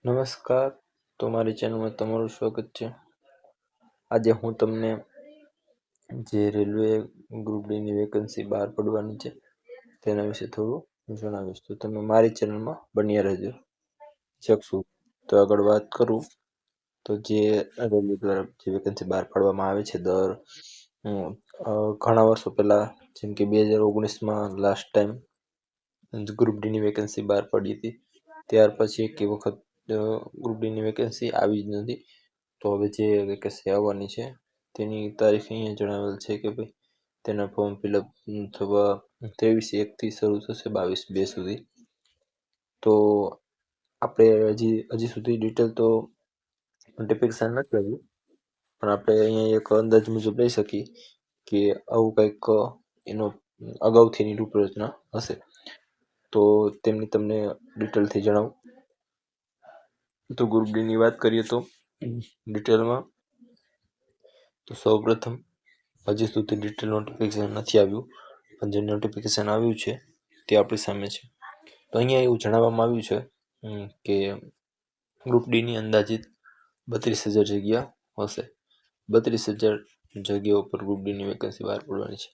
નમસ્કાર, તો મારી ચેનલમાં તમારું સ્વાગત છે. આજે હું તમને જે રેલવે ગ્રુપ ડીની વેકન્સી બહાર પડવાની છે તેના વિશે થોડું જણાવીશ. તો તમે મારી ચેનલમાં બન્યા રહેજો શકશું. તો આગળ વાત કરું તો જે રેલવે દ્વારા જે વેકન્સી બહાર પાડવામાં આવે છે દર ઘણા વર્ષો પહેલાં, જેમ કે 2019માં લાસ્ટ ટાઈમ ગ્રુપ ડીની વેકન્સી બહાર પડી હતી. ત્યાર પછી એક વખત ગ્રુપ ડીની વેકેન્સી આવી જ નથી. તો હવે જે વેકેન્સી આવવાની છે તેની તારીખ અહીંયા જણાવેલ છે કે ભાઈ તેના ફોર્મ ફિલઅપ થવા 23/1થી શરૂ થશે 22/2 સુધી. તો આપણે હજી સુધી ડિટેલ તો નોટિફિકેશન નથી આવ્યું, પણ આપણે અહીંયા એક અંદાજ મુજબ લઈ શકીએ કે આવું કંઈક એનો અગાઉથીની રૂપરચના હશે. તો તેમની તમને ડિટેલથી જણાવું. તો ગ્રુપ ડીની વાત કરીએ તો ડિટેલમાં તો સૌપ્રથમ હજી સુધી ડિટેલ નોટિફિકેશન નથી આવ્યું, પણ જે નોટિફિકેશન આવ્યું છે તે આપણી સામે છે. તો અહીંયા એવું જણાવવામાં આવ્યું છે કે ગ્રુપ ડીની અંદાજિત 32,000 જગ્યા હશે. 32,000 જગ્યાઓ પર ગ્રુપ ડીની વેકન્સી બહાર પડવાની છે.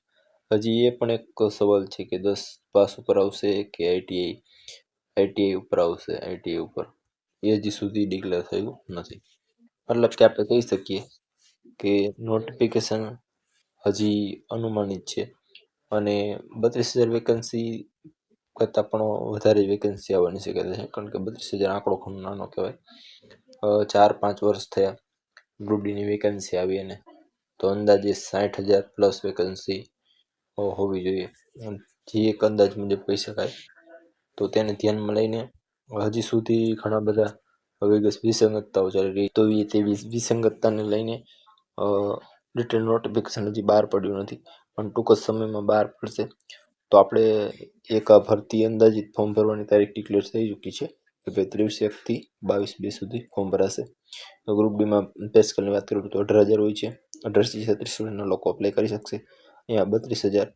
હજી એ પણ એક સવાલ છે કે 10 પાસ ઉપર આવશે કે આઈટીઆઈ ઉપર આવશે. આઈટીઆઈ ઉપર એ હજી સુધી ડિક્લેર થયું નથી. મતલબ કે આપણે કહી શકીએ કે નોટિફિકેશન હજી અનુમાનિત છે અને 32,000 વેકન્સી કરતાં પણ વધારે વેકન્સી આવવાની શક્યતા છે, કારણ કે 32,000 આંકડો ઘણો નાનો કહેવાય. 4-5 વર્ષ થયા ગ્રુપ ડીની વેકન્સી આવી એને, તો અંદાજે 60,000 પ્લસ વેકન્સી હોવી જોઈએ, જે એક અંદાજ મુજબ કહી શકાય. તો તેને ધ્યાનમાં લઈને હજી સુધી ઘણા બધા વિસંગતતાઓ ચાલી રહી. તો તે વિસંગતતાને લઈને ડિટેલ નોટિફિકેશન હજી બહાર પડ્યું નથી, પણ ટૂંક જ સમયમાં બહાર પડશે. તો આપણે એક ભરતી અંદાજિત ફોર્મ ભરવાની તારીખ ડિક્લેર થઈ ચૂકી છે કે ભાઈ 23/1થી 22/2 સુધી ફોર્મ ભરાશે. તો ગ્રુપ ડીમાં પે સ્કેલની વાત કરું તો 18,000 હોય છે. 18થી 36 સુધીના લોકો અપ્લાય કરી શકશે. અહીંયા 32,000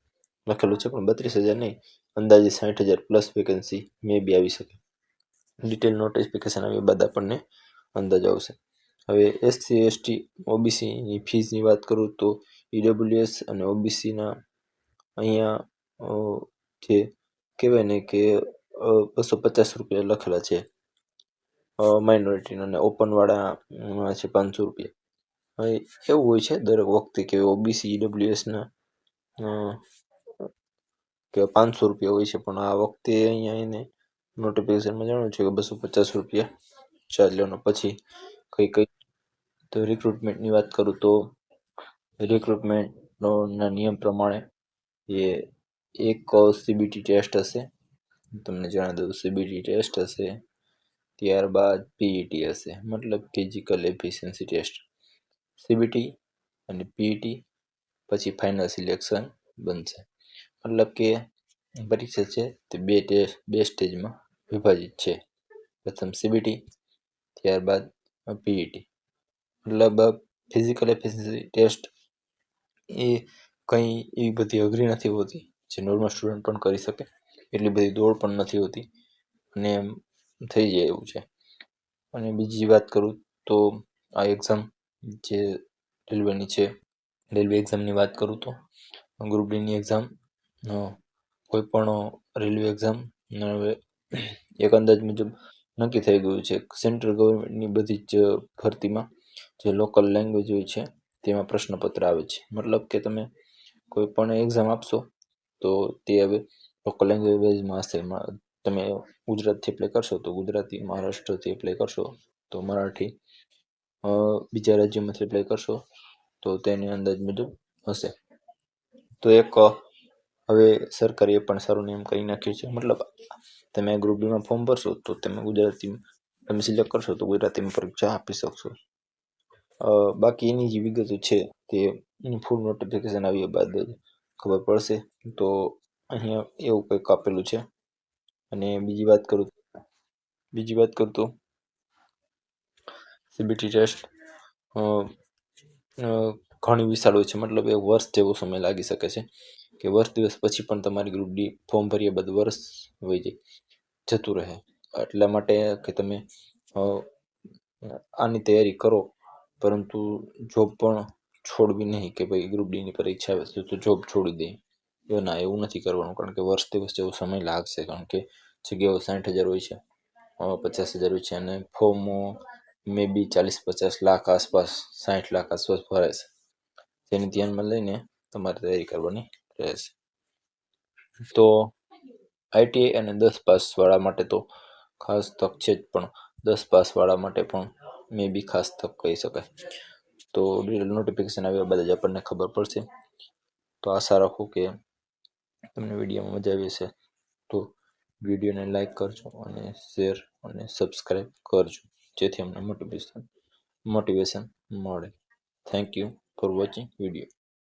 લખેલું છે, પણ 32,000 નહીં, અંદાજે 60,000 પ્લસ વેકેન્સી મે બી આવી શકે. ડિટેલ નોટિફિકેશન આવ્યા બાદ આપણને અંદાજ આવશે. હવે એસસી એસટી ઓબીસીની ફીઝની વાત કરું તો ઈડબ્લ્યુએસ અને ઓબીસીના અહીંયા જે કહેવાય ને કે 250 રૂપિયા લખેલા છે માઇનોરિટીના, અને ઓપનવાળા છે 500 રૂપિયા. હવે એવું હોય છે દરેક વખતે કે ઓબીસી ઈડબ્લ્યુએસના કે 500 રૂપિયા હોય છે, પણ આ વખતે અહીંયા એને નોટિફિકેશનમાં જણાવ્યું છે કે 250 રૂપિયા ચાર્જ લેવાનો. પછી કઈ તો રિક્રુટમેન્ટની વાત કરું તો રિક્રુટમેન્ટના નિયમ પ્રમાણે એ એક સીબીટી ટેસ્ટ હશે, તમને જણાવી દઉં. સીબીટી ટેસ્ટ હશે, ત્યારબાદ પીઈટી હશે, મતલબ ફિઝિકલ એફિશિયન્સી ટેસ્ટ. સીબીટી અને પીઈટી પછી ફાઇનલ સિલેક્શન બનશે. મતલબ કે પરીક્ષા છે તે બે સ્ટેજમાં વિભાજિત છે. પ્રથમ સીબીટી, ત્યારબાદ પીઈટી. મતલબ ફિઝિકલ એફિશિયન્સી ટેસ્ટ એ કંઈ એવી બધી અઘરી નથી હોતી, જે નોર્મલ સ્ટુડન્ટ પણ કરી શકે. એટલી બધી દોડ પણ નથી હોતી અને એમ થઈ જાય એવું છે. અને બીજી વાત કરું તો આ એક્ઝામ જે રેલવેની છે, રેલવે એક્ઝામની વાત કરું તો ગ્રુપ ડીની એક્ઝામ કોઈ પણ રેલવે એક્ઝામ હવે એક અંદાજ મુજબ નક્કી થઈ ગયું છે. સેન્ટ્રલ ગવર્મેન્ટની બધી જ ભરતીમાં જે લોકલ લેંગ્વેજ હોય છે તેમાં પ્રશ્નપત્ર આવે છે. મતલબ કે તમે કોઈ પણ એક્ઝામ આપશો તો તે હવે લોકલ લેંગ્વેજમાં હશે. તમે ગુજરાતથી એપ્લાય કરશો તો ગુજરાતી, મહારાષ્ટ્રથી એપ્લાય કરશો તો મરાઠી, બીજા રાજ્યોમાંથી એપ્લાય કરશો તો તેની અંદાજ મુજબ હશે. તો એક હવે સરકારે એ પણ સારો નિયમ કરી નાખ્યો છે. મતલબ તમે ગ્રુપ ડીમાં ફોર્મ ભરશો તો તમે ગુજરાતી તમે સિલેક્ટ કરશો તો ગુજરાતીમાં પરીક્ષા આપી શકશો. બાકી એની જે વિગતો છે તે ફૂલ નોટિફિકેશન આવ્યા બાદ ખબર પડશે. તો અહીંયા એવું કંઈક આપેલું છે. અને બીજી વાત કરું તો સીબીટી ટેસ્ટ ઘણી વિશાળ હોય છે. મતલબ એક વર્ષ જેવો સમય લાગી શકે છે, કે વર્ષ દિવસ પછી પણ તમારી ગ્રુપ ડી ફોર્મ ભર્યા બાદ વર્ષ વહી જતું રહે. એટલા માટે કે તમે આની તૈયારી કરો, પરંતુ જોબ પણ છોડવી નહીં કે ભાઈ ગ્રુપ ડીની પરીક્ષા આવે છે તો જોબ છોડી દે. ના, એવું નથી કરવાનું, કારણ કે વર્ષ દિવસ જેવો સમય લાગશે, કારણ કે જગ્યાઓ 60,000 હોય છે, 50,000 હોય છે, અને ફોર્મો મે બી 40-50 લાખ આસપાસ, 60 લાખ આસપાસ ભરાય છે. તેને ધ્યાનમાં લઈને તમારે તૈયારી કરવાની રહેશે. તો આઈટીઆઈ અને 10 પાસ વાળા માટે તો ખાસ તક છે જ, પણ 10 પાસ વાળા માટે પણ મે બી ખાસ તક કહી શકાય. તો નોટિફિકેશન આવ્યા બાદ જ આપણને ખબર પડશે. તો આશા રાખું કે તમને વિડીયોમાં મજા આવી હશે. તો વિડીયોને લાઈક કરજો અને શેર અને સબસ્ક્રાઈબ કરજો, જેથી અમને મોટિવેશન મળે. Thank you for watching video.